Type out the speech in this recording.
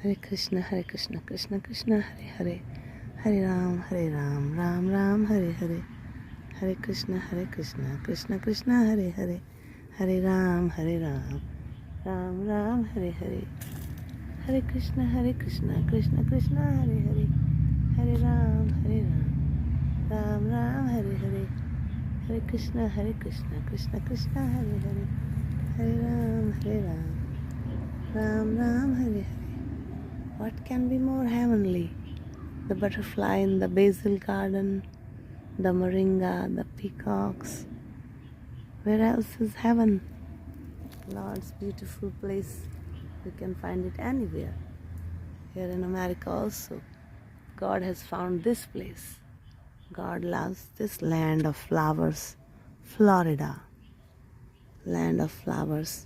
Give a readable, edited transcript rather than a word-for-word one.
Hare Krishna, Krishna Krishna, Hare Hare, Hare Ram, Ram Ram, Hare Hare, Hare Krishna, Krishna Krishna, Hare Hare, Hare Ram, Ram Ram, Hare Hare, Hare Krishna, Krishna Krishna, Hare Hare, Hare Ram, Ram Ram, Hare Hare, Hare Krishna, Krishna Krishna, Hare Hare, Hare Ram, Ram Ram, Hare Hare. What can be more heavenly? The butterfly in the basil garden, the moringa, the peacocks. Where else is heaven? Lord's beautiful place. You can find it anywhere. Here in America also. God has found this place. God loves this land of flowers. Florida. Land of flowers.